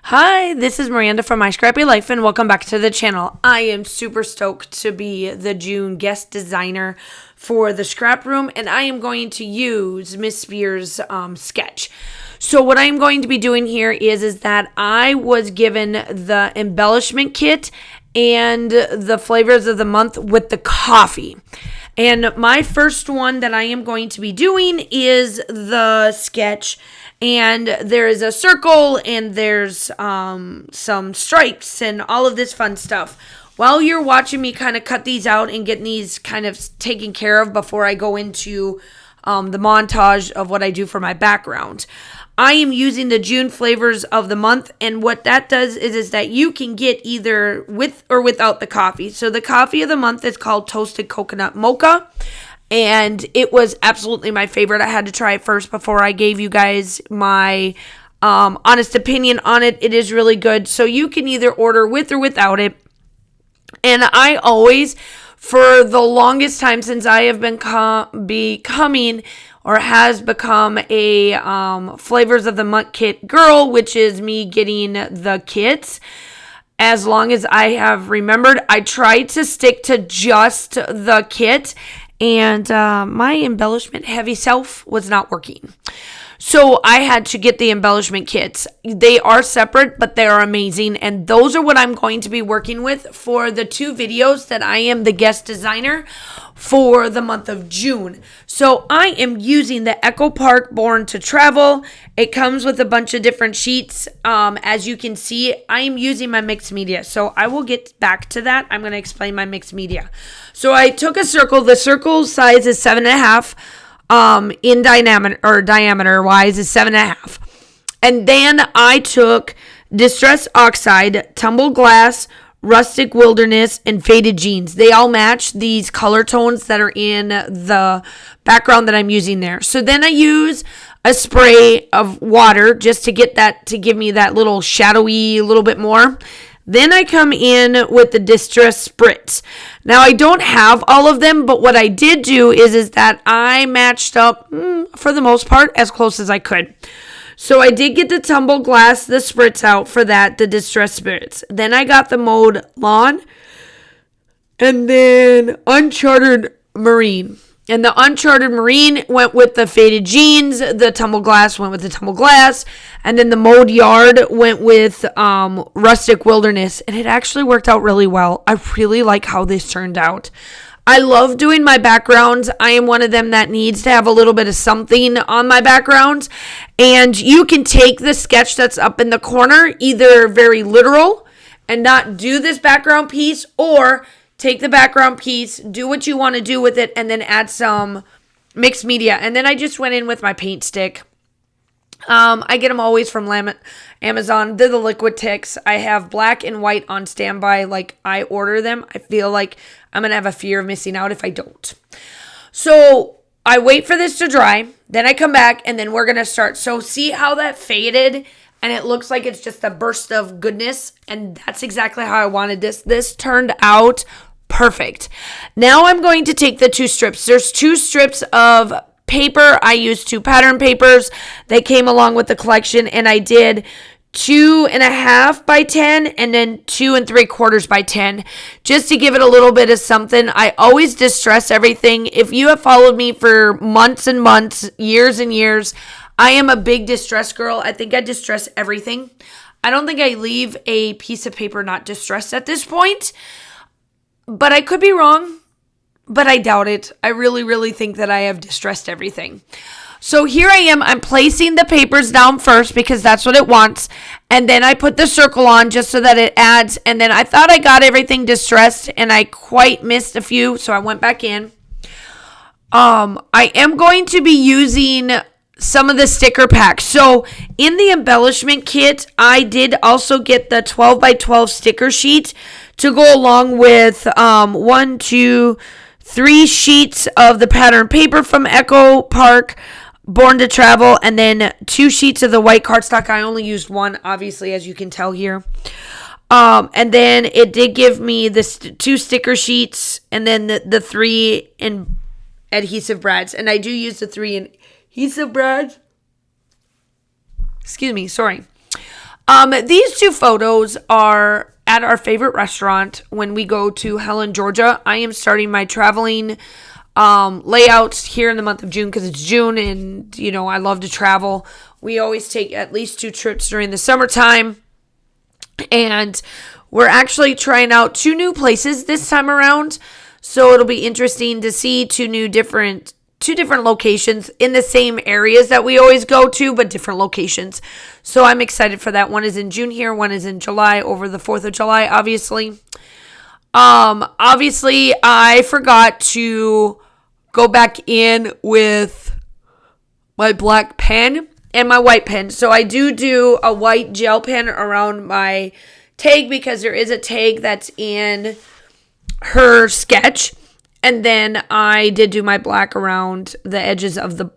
Hi, this is Miranda from My Scrappy Life, and welcome back to the channel. I am super stoked to be the June guest designer for the scrap room, and I am going to use Miss Spears' sketch. So what I'm going to be doing here is that I was given the embellishment kit and the flavors of the month with the coffee. And my first one that I am going to be doing is the sketch. And there is a circle and there's some stripes and all of this fun stuff. While you're watching me kind of cut these out and getting these kind of taken care of before I go into the montage of what I do for my background, I am using the June flavors of the month, and what that does is that you can get either with or without the coffee. So the coffee of the month is called Toasted Coconut Mocha, and it was absolutely my favorite. I had to try it first before I gave you guys my honest opinion on it. It is really good. So you can either order with or without it, and I always, for the longest time since I have been becoming or has become a flavors of the month kit girl, which is me getting the kits. As long as I have remembered, I tried to stick to just the kit, and my embellishment heavy self was not working. So I had to get the embellishment kits. They are separate, but they are amazing. And those are what I'm going to be working with for the two videos that I am the guest designer for the month of June. So I am using the Echo Park Born to Travel. It comes with a bunch of different sheets. As you can see, I am using my mixed media. So I will get back to that. I'm going to explain my mixed media. So I took a circle. The circle size is 7.5. In diameter wise is 7.5. And then I took Distress Oxide, Tumbled Glass, Rustic Wilderness, and Faded Jeans. They all match these color tones that are in the background that I'm using there. So then I use a spray of water just to get that, to give me that little shadowy little bit more. Then I come in with the Distress Spritz. Now, I don't have all of them, but what I did do is that I matched up, for the most part, as close as I could. So I did get the Tumbled Glass, the Spritz out for that, the Distress Spritz. Then I got the Mode Lawn, and then Uncharted Marine. And the Uncharted Marine went with the Faded Jeans. The Tumbled Glass went with the Tumbled Glass. And then the Mode Yard went with Rustic Wilderness. And it actually worked out really well. I really like how this turned out. I love doing my backgrounds. I am one of them that needs to have a little bit of something on my backgrounds. And you can take the sketch that's up in the corner, either very literal and not do this background piece, or take the background piece, do what you want to do with it, and then add some mixed media. And then I just went in with my paint stick. I get them always from Amazon. They're the Liquid Ticks. I have black and white on standby. Like, I order them. I feel like I'm going to have a fear of missing out if I don't. So I wait for this to dry. Then I come back, and then we're going to start. So see how that faded? And it looks like it's just a burst of goodness. And that's exactly how I wanted this. This turned out perfect. Now I'm going to take the two strips. There's two strips of paper. I used 2 pattern papers. They came along with the collection. And I did 2.5 by 10 and then 2 3/4 by 10, just to give it a little bit of something. I always distress everything. If you have followed me for months and months, years and years, I am a big distress girl. I think I distress everything. I don't think I leave a piece of paper not distressed at this point, but I could be wrong, but I doubt it. I really, really think that I have distressed everything. So here I am. I'm placing the papers down first because that's what it wants. And then I put the circle on just so that it adds. And then I thought I got everything distressed and I quite missed a few. So I went back in. I am going to be using some of the sticker packs. So in the embellishment kit, I did also get the 12 by 12 sticker sheet to go along with 1, 2, 3 sheets of the pattern paper from Echo Park Born to Travel, and then 2 sheets of the white cardstock. I only used 1, obviously, as you can tell here. And then it did give me the 2 sticker sheets, and then the 3 in adhesive brads. And I do use the 3 in adhesive brads. Excuse me, sorry. These two photos are at our favorite restaurant when we go to Helen, Georgia. I am starting my traveling layouts here in the month of June because it's June and, you know, I love to travel. We always take at least 2 trips during the summertime. And we're actually trying out 2 new places this time around. So it'll be interesting to see 2 different locations in the same areas that we always go to, but different locations. So I'm excited for that. One is in June here, one is in July over the 4th of July, obviously. Obviously, I forgot to go back in with my black pen and my white pen. So I do a white gel pen around my tag because there is a tag that's in her sketch. And then I did do my black around the edges of the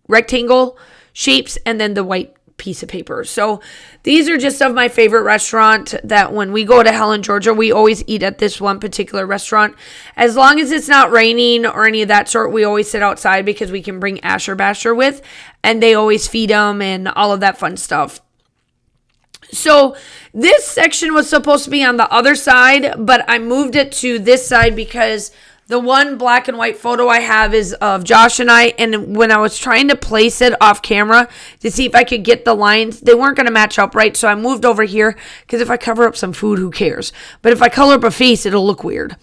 rectangle shapes and then the white piece of paper. So these are just of my favorite restaurant that when we go to Helen, Georgia, we always eat at this one particular restaurant. As long as it's not raining or any of that sort, we always sit outside because we can bring Asher Basher with and they always feed them and all of that fun stuff. So this section was supposed to be on the other side, but I moved it to this side because the one black and white photo I have is of Josh and I. And when I was trying to place it off camera to see if I could get the lines, they weren't going to match up right. So I moved over here because if I cover up some food, who cares? But if I color up a face, it'll look weird,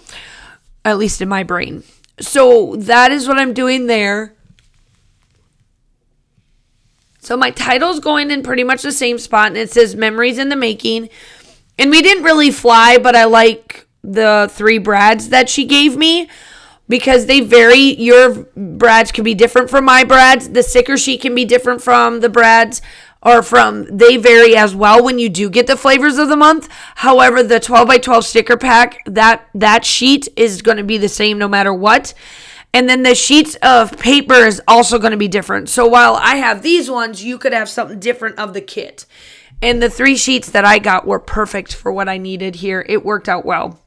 at least in my brain. So that is what I'm doing there. So my title's going in pretty much the same spot, and it says Memories in the Making. And we didn't really fly, but I like the 3 brads that she gave me because they vary. Your brads can be different from my brads. The sticker sheet can be different from the brads, they vary as well when you do get the flavors of the month. However, the 12x12 sticker pack, that sheet is going to be the same no matter what. And then the sheets of paper is also going to be different. So while I have these ones, you could have something different of the kit. And the 3 sheets that I got were perfect for what I needed here. It worked out well.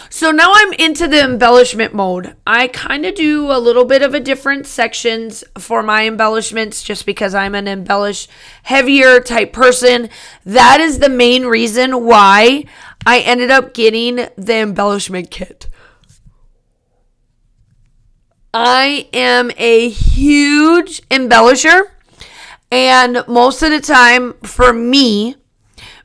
So now I'm into the embellishment mode. I kind of do a little bit of a different sections for my embellishments just because I'm an embellish heavier type person. That is the main reason why I ended up getting the embellishment kit. I am a huge embellisher, and most of the time for me,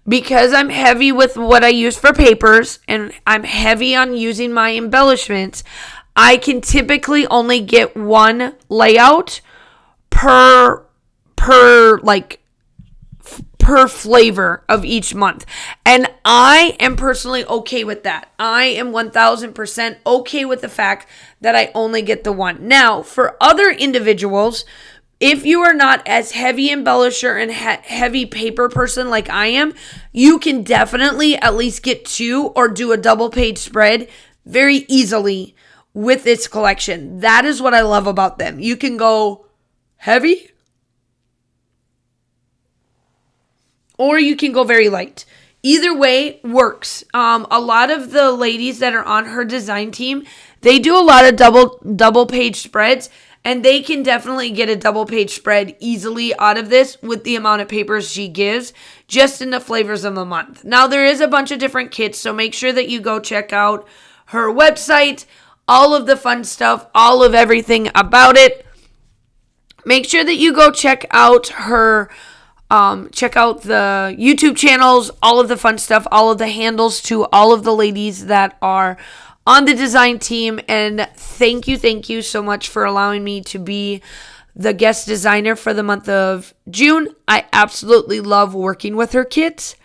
because I'm heavy with what I use for papers and I'm heavy on using my embellishments, I can typically only get 1 layout per flavor of each month. And I am personally okay with that. I am 1000% okay with the fact that I only get the 1. Now, for other individuals, if you are not as heavy embellisher and heavy paper person like I am, you can definitely at least get 2 or do a double page spread very easily with this collection. That is what I love about them. You can go heavy, or you can go very light. Either way works. A lot of the ladies that are on her design team, they do a lot of double page spreads, and they can definitely get a double page spread easily out of this with the amount of papers she gives, just in the flavors of the month. Now, there is a bunch of different kits, so make sure that you go check out her website, all of the fun stuff, all of everything about it. Make sure that you go check out her check out the YouTube channels, all of the fun stuff, all of the handles to all of the ladies that are on the design team. And thank you so much for allowing me to be the guest designer for the month of June. I absolutely love working with her kits.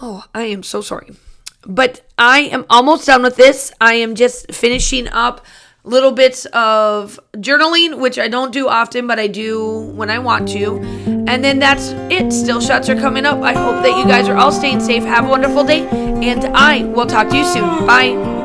Oh, I am so sorry. But I am almost done with this. I am just finishing up little bits of journaling, which I don't do often, but I do when I want to. And then that's it. Still shots are coming up. I hope that you guys are all staying safe. Have a wonderful day, and I will talk to you soon. Bye.